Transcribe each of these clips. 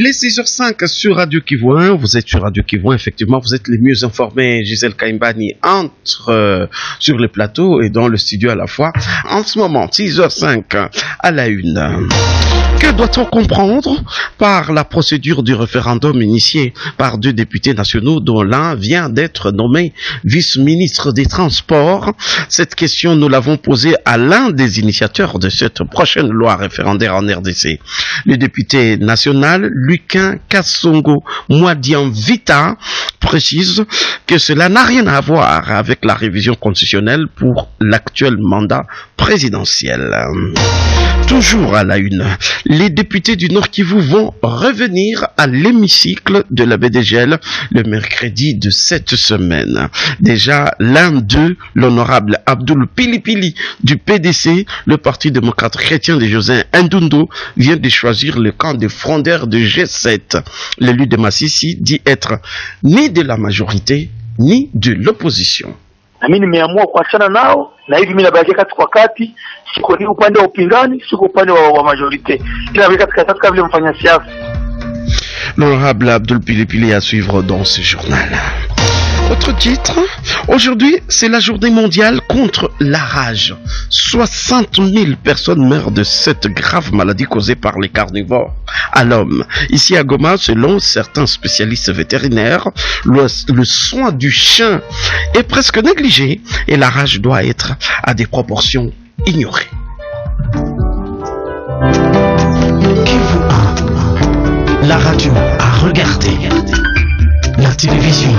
Il est 6h05 sur Radio Kivu 1. Vous êtes sur Radio Kivu 1, effectivement, vous êtes les mieux informés. Gisèle Kaimbani entre sur le plateau et dans le studio à la fois. En ce moment, 6h05 à la une. Que doit-on comprendre par la procédure du référendum initiée par 2 députés nationaux dont l'un vient d'être nommé vice-ministre des Transports? Cette question, nous l'avons posée à l'un des initiateurs de cette prochaine loi référendaire en RDC. Le député national Luquin Kassongo Mwadiamvita précise que cela n'a rien à voir avec la révision constitutionnelle pour l'actuel mandat présidentiel. Toujours à la une, les députés du Nord Kivu vont revenir à l'hémicycle de la BDGL le mercredi de cette semaine. Déjà, l'un d'eux, l'honorable Abdoul Pilipili du PDC, le Parti démocrate chrétien de José Ndundo, vient de choisir le camp des frondeurs de G7. L'élu de Massissi dit être ni de la majorité, ni de l'opposition. Nami nimeamua kuachana nao na hivi mimi nabakia kati kwa kati, siko ni upande wa upinzani, siko upande wa majorite. Ila nabakia katika vile mfanya siasa. L'honorable Abdoul Pilipili à suivre dans ce journal. Autre titre, aujourd'hui c'est la journée mondiale contre la rage. 60 000 personnes meurent de cette grave maladie causée par les carnivores à l'homme. Ici à Goma, selon certains spécialistes vétérinaires, le soin du chien est presque négligé et la rage doit être à des proportions ignorées. Kivu 1, la radio à regarder. La télévision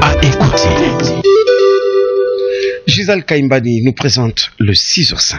à écouter. Gisèle Kaimbani nous présente le 6h05.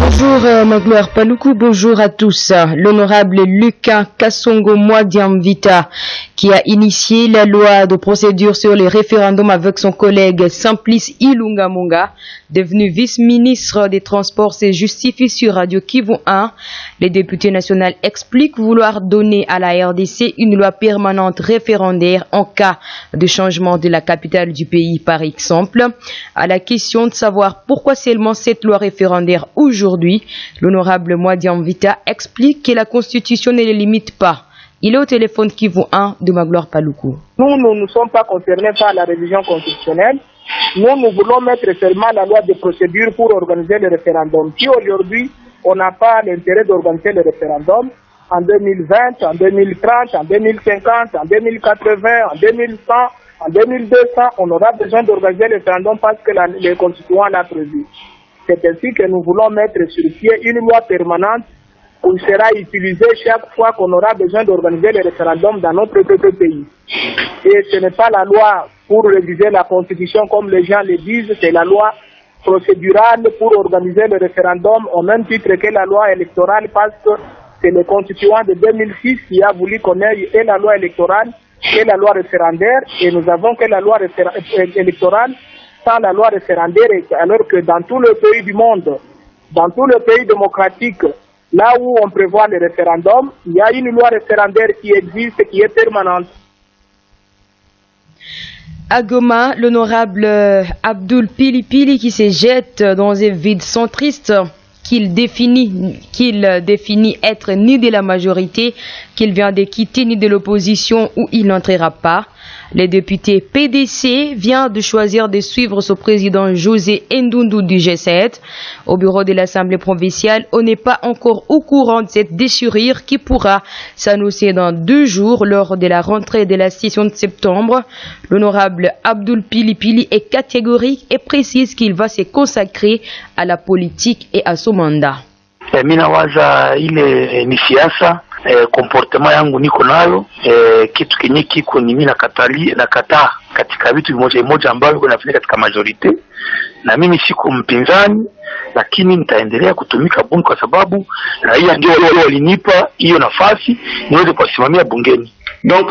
Bonjour Magloire Paloukou, bonjour à tous. L'honorable Luquin Kassongo Mwadiamvita, qui a initié la loi de procédure sur les référendums avec son collègue Simplice Ilunga Munga, devenu vice-ministre des Transports, s'est justifié sur Radio Kivu 1. Les députés nationaux expliquent vouloir donner à la RDC une loi permanente référendaire en cas de changement de la capitale du pays, par exemple. À la question de savoir pourquoi seulement cette loi référendaire aujourd'hui, l'honorable Mwadiamvita explique que la Constitution ne les limite pas. Il est au téléphone Kivu 1 de Magloire Paloukou. Nous ne sommes pas concernés par la révision constitutionnelle. Nous voulons mettre seulement la loi de procédure pour organiser le référendum. Si aujourd'hui, on n'a pas l'intérêt d'organiser le référendum, en 2020, en 2030, en 2050, en 2080, en 2100, en 2200, on aura besoin d'organiser le référendum parce que le constituant l'a prévu. C'est ainsi que nous voulons mettre sur pied une loi permanente qui sera utilisée chaque fois qu'on aura besoin d'organiser le référendum dans notre pays. Et ce n'est pas la loi pour réviser la Constitution comme les gens le disent, c'est la loi procédurale pour organiser le référendum au même titre que la loi électorale parce que c'est le constituant de 2006 qui a voulu qu'on ait et la loi électorale et la loi référendaire et nous avons que la loi électorale sans la loi référendaire alors que dans tous les pays du monde, dans tous les pays démocratiques, là où on prévoit le référendum, il y a une loi référendaire qui existe, qui est permanente. À Goma, l'honorable Abdoul Pilipili qui se jette dans un vide centriste qu'il définit être ni de la majorité, qu'il vient de quitter, ni de l'opposition où il n'entrera pas. Le député PDC vient de choisir de suivre son président José Ndundo du G7. Au bureau de l'Assemblée provinciale, on n'est pas encore au courant de cette déchirure qui pourra s'annoncer dans 2 jours lors de la rentrée de la session de septembre. L'honorable Abdoul Pilipili est catégorique et précise qu'il va se consacrer à la politique et à son mandat. Minawaza ile ni siasa comportement yangu niko nayo kitu kenye kiko ni mimi nakataa katika vitu vimoja ambavyo kunafanyika katika majorite na mimi siko mpinzani lakini nitaendelea kutumika bunge kwa sababu raia ndio walinipa hiyo nafasi niweze kusimamia bungeni. Donc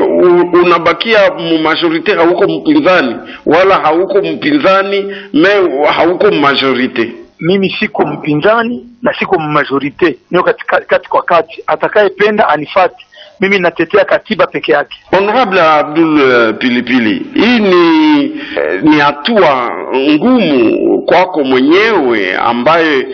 unabakia majorite, hauko mpinzani wala hauko mpinzani hauko majorite. Mimi siko mpinzani na siko majorite, niko kati kwa kati, atakayependa anifati. Mimi natetea katiba peke yake. Honorable Abdoul Pilipili, hii ni hatua ngumu kwako mwenyewe ambaye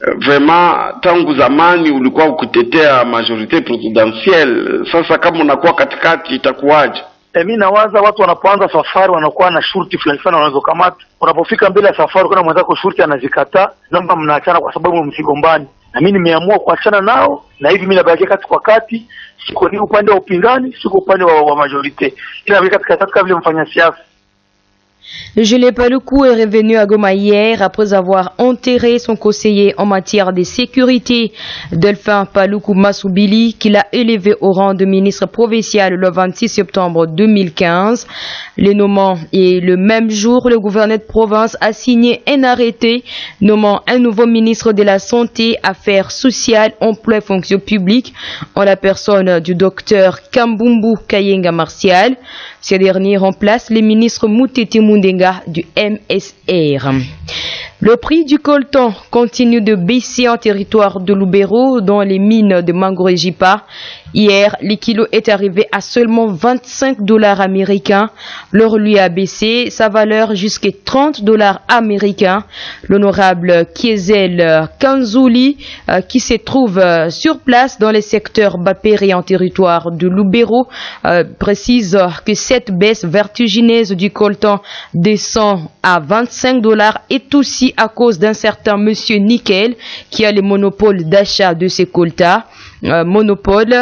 vraiment tangu zamani ulikuwa ukitetea majorite presidentielle, sasa kama unakuwa katikati itakuwaje? Mimi nawaza watu wanapoanza safari wanakuwa na shurti fulani fulani wanazokamata. Unapofika mbele ya safari kuna mwenzako shurti anazikataa, naomba mnaachana kwa sababu msigombani. Na mimi nimeamua kuachana nao, na hivi mimi nabakia kati kwa kati, siko ni upande wa upinzani, siko upande wa majorite. Ila nabakia katika vile mfanya siasa. Julien Paluku est revenu à Goma hier après avoir enterré son conseiller en matière de sécurité, Delphin Paluku Massoubili, qu'il a élevé au rang de ministre provincial le 26 septembre 2015. Le nommant et le même jour, le gouverneur de province a signé un arrêté nommant un nouveau ministre de la Santé, Affaires sociales, Emploi et Fonction publique en la personne du docteur Kambumbu Kayenga Martial. Ce dernier remplace le ministre Moutete Mundenga du MSR. Le prix du coltan continue de baisser en territoire de Lubero dans les mines de Mangorejipa. Hier, le kilo est arrivé à seulement $25 américains. L'or lui a baissé sa valeur jusqu'à $30 américains. L'honorable Kiezel Kanzouli, qui se trouve sur place dans les secteurs Bapéré en territoire de Lubero, précise que cette baisse vertigineuse du coltan descend à $25 est aussi à cause d'un certain monsieur Nickel qui a le monopole d'achat de ces coltas. Monopole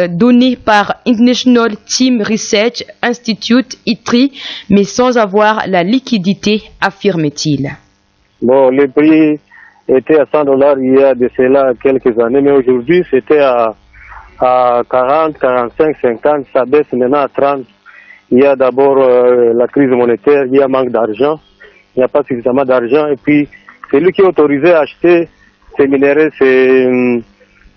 donné par International Team Research Institute ITRI, mais sans avoir la liquidité, affirme-t-il. Bon, le prix était à $100 il y a de cela quelques années, mais aujourd'hui c'était à 40, 45, 50, ça baisse maintenant à 30. Il y a d'abord la crise monétaire, il y a manque d'argent, il n'y a pas suffisamment d'argent, et puis celui qui est autorisé à acheter ces minéraux, c'est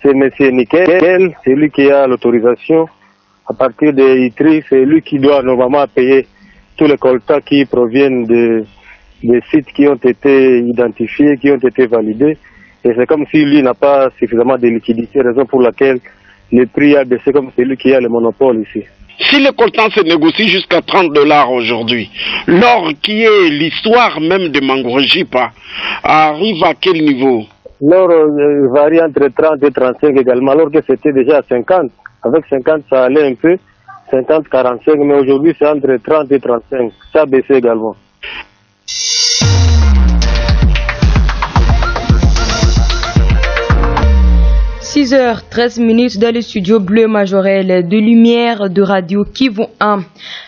M. Nickel, c'est lui qui a l'autorisation. À partir de ITRI, c'est lui qui doit normalement payer tous les coltas qui proviennent des sites qui ont été identifiés, qui ont été validés. Et c'est comme si lui n'a pas suffisamment de liquidité, raison pour laquelle le prix a baissé comme c'est lui qui a le monopole ici. Si le coltan se négocie jusqu'à $30 aujourd'hui, l'or qui est l'histoire même de Mangorejipa arrive à quel niveau? L'or varie entre 30 et 35 également, alors que c'était déjà à 50. Avec 50, ça allait un peu, 50, 45, mais aujourd'hui c'est entre 30 et 35. Ça a baissé également. 6h13 dans le studio bleu majorel de lumière de Radio Kivu 1.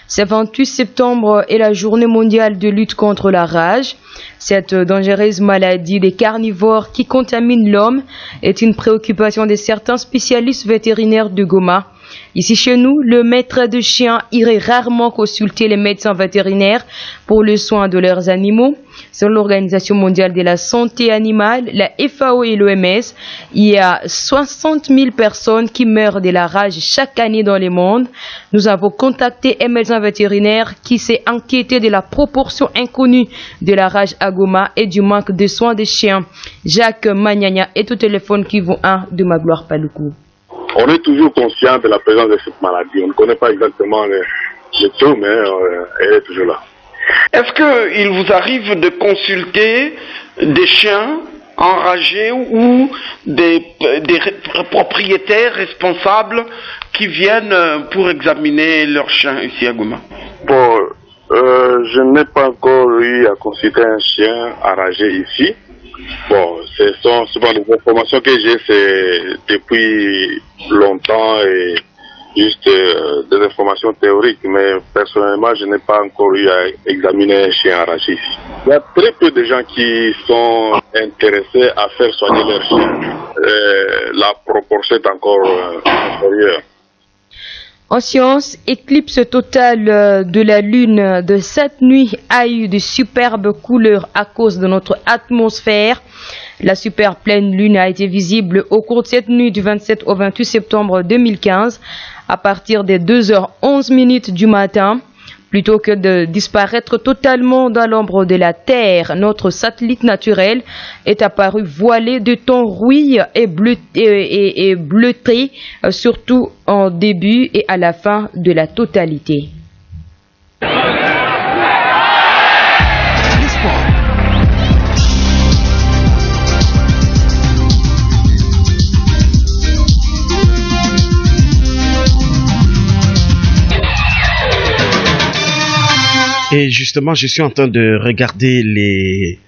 Ce 28 septembre est la journée mondiale de lutte contre la rage. Cette dangereuse maladie des carnivores qui contamine l'homme est une préoccupation de certains spécialistes vétérinaires de Goma. Ici chez nous, le maître de chien irait rarement consulter les médecins vétérinaires pour le soin de leurs animaux. Selon l'Organisation mondiale de la santé animale, la FAO et l'OMS, il y a 60 000 personnes qui meurent de la rage chaque année dans le monde. Nous avons contacté un médecin vétérinaire qui s'est inquiété de la proportion inconnue de la rage à Goma et du manque de soins des chiens. Jacques Magnagna est au téléphone Kivu 1 de Magloire Paluku. On est toujours conscient de la présence de cette maladie. On ne connaît pas exactement le taux, mais elle est toujours là. Est-ce qu'il vous arrive de consulter des chiens enragés ou des propriétaires responsables qui viennent pour examiner leurs chiens ici à Goma? Bon, je n'ai pas encore eu à consulter un chien enragé ici. Bon, ce sont souvent les informations que j'ai, c'est depuis longtemps et juste des informations théoriques, mais personnellement, je n'ai pas encore eu à examiner un chien enragé ici. Il y a très peu de gens qui sont intéressés à faire soigner leur chien. La proportion est encore inférieure. En science, éclipse totale de la Lune de cette nuit a eu de superbes couleurs à cause de notre atmosphère. La super pleine Lune a été visible au cours de cette nuit du 27 au 28 septembre 2015 à partir des 2h11 du matin. Plutôt que de disparaître totalement dans l'ombre de la Terre, notre satellite naturel est apparu voilé de tons rouille et bleuté, surtout en début et à la fin de la totalité. Et justement, je suis en train de regarder les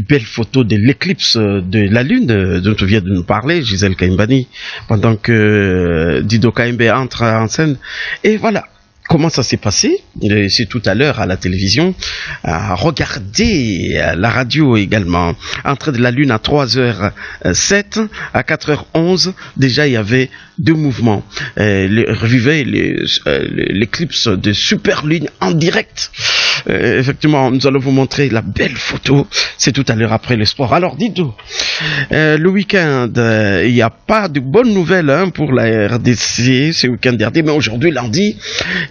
belles photos de l'éclipse de la Lune dont tu viens de nous parler, Gisèle Kaimbani, pendant que Dido Kaimbe entre en scène. Et voilà. Comment ça s'est passé? C'est tout à l'heure à la télévision. Regardez la radio également. Entrée de la Lune à 3h07, à 4h11, déjà il y avait 2 mouvements. Revivait l'éclips de Super Lune en direct. Effectivement, nous allons vous montrer la belle photo. C'est tout à l'heure après le sport. Alors, dites-nous, le week-end, il n'y a pas de bonnes nouvelles pour la RDC, ce week-end dernier, mais aujourd'hui, lundi,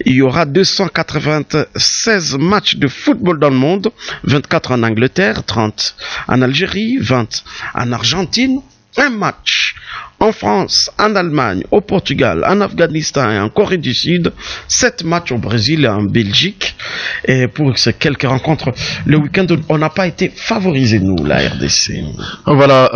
il y aura 296 matchs de football dans le monde, 24 en Angleterre, 30 en Algérie, 20 en Argentine, un match en France, en Allemagne, au Portugal, en Afghanistan et en Corée du Sud, 7 matchs au Brésil et en Belgique. Et pour ces quelques rencontres, le week-end, on n'a pas été favorisés, nous, la RDC. Voilà,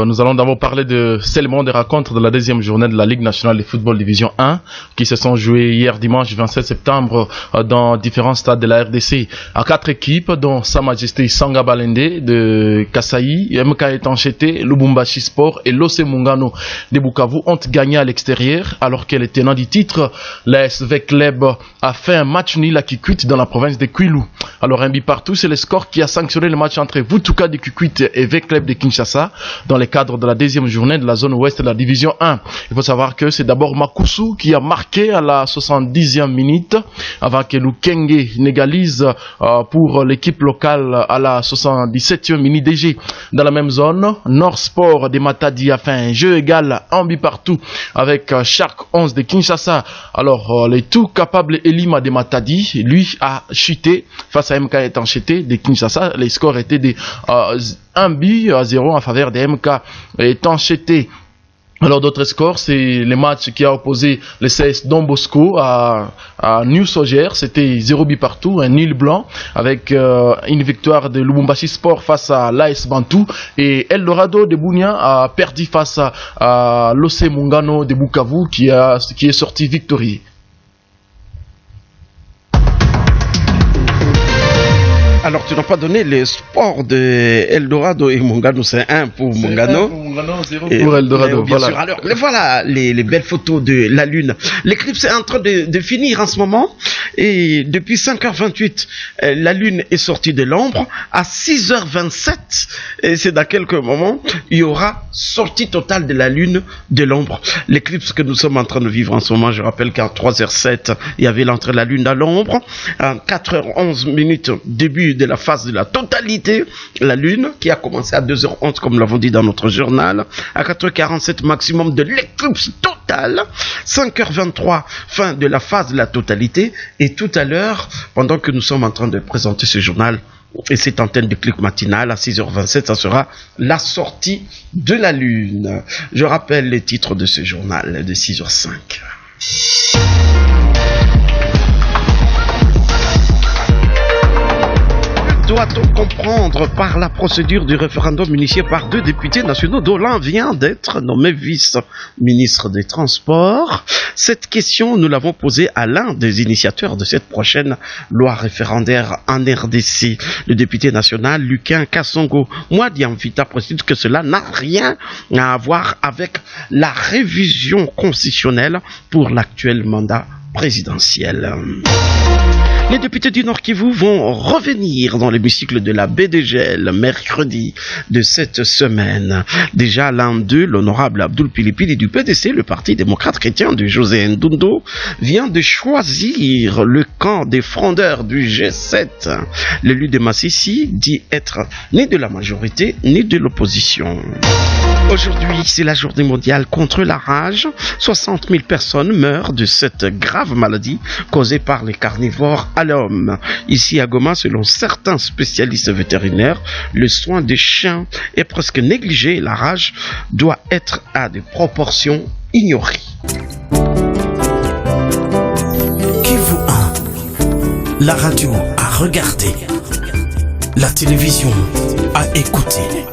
nous allons d'abord parler seulement des rencontres de la 2e journée de la Ligue nationale de football division 1 qui se sont jouées hier dimanche 27 septembre dans différents stades de la RDC. À 4 équipes, dont Sa Majesté Sanga Balende de Kasaï, MK Etanchete, Lubumbashi Sport et l'OC Mungano de Bukavu ont gagné à l'extérieur, alors que le tenant du titre, l'ASV Club, a fait un match nul à Kikwit dans la province de Kwilu. Alors un but partout, c'est le score qui a sanctionné le match entre Vutuka de Kikwit et V Club de Kinshasa dans le cadre de la 2e journée de la zone ouest de la division 1. Il faut savoir que c'est d'abord Makusu qui a marqué à la 70e minute avant que Lukenge n'égalise pour l'équipe locale à la 77e minute DG. Dans la même zone, Nord Sport de Matadi a fait un jeu égal en but partout avec Shark 11 de Kinshasa. Alors le tout capable Elima de Matadi, lui, a chuté face à MK Etanchete de Kinshasa. Les scores étaient de 1-0 en faveur de MK Etanchete. Alors d'autres scores, c'est le match qui a opposé le CS Don Bosco à New Sogère, c'était 0 but partout, un nul blanc, avec une victoire de Lubumbashi Sport face à l'AS Bantou, et Eldorado de Bunia a perdu face à l'OC Mungano de Bukavu qui est sorti victorieux. Alors, tu n'as pas donné les sports de Eldorado et Mungano, c'est 1 pour Mungano. 0 pour Eldorado, bien voilà. Sûr. Alors, voilà les belles photos de la Lune. L'éclipse est en train de finir en ce moment. Et depuis 5h28, la Lune est sortie de l'ombre. À 6h27, et c'est dans quelques moments, il y aura sortie totale de la Lune de l'ombre. L'éclipse que nous sommes en train de vivre en ce moment, je rappelle qu'à 3h07, il y avait l'entrée de la Lune dans l'ombre. À 4h11 minutes, début de la phase de la totalité, la Lune, qui a commencé à 2h11, comme nous l'avons dit dans notre journal. À 4h47, maximum de l'éclipse totale. 5h23, fin de la phase de la totalité. Et tout à l'heure, pendant que nous sommes en train de présenter ce journal, et cette antenne de clic matinale, à 6h27, ça sera la sortie de la Lune. Je rappelle les titres de ce journal de 6h05. Doit-on comprendre par la procédure du référendum initié par 2 députés nationaux dont l'un vient d'être nommé vice-ministre des Transports? Cette question, nous l'avons posée à l'un des initiateurs de cette prochaine loi référendaire en RDC, le député national Luquin Kassongo. Mwadiamvita précise que cela n'a rien à voir avec la révision constitutionnelle pour l'actuel mandat présidentiel. Les députés du Nord Kivu vont revenir dans l'hémicycle de la BDGL mercredi de cette semaine. Déjà l'un d'eux, l'honorable Abdoul Pilipili du PDC, le Parti démocrate chrétien de José Ndundo, vient de choisir le camp des frondeurs du G7. L'élu de Massissi dit être ni de la majorité ni de l'opposition. Aujourd'hui, c'est la journée mondiale contre la rage. 60 000 personnes meurent de cette grave maladie causée par les carnivores à l'homme. Ici à Goma, selon certains spécialistes vétérinaires, le soin des chiens est presque négligé. La rage doit être à des proportions ignorées. Kivu 1, la radio à regarder, la télévision à écouter.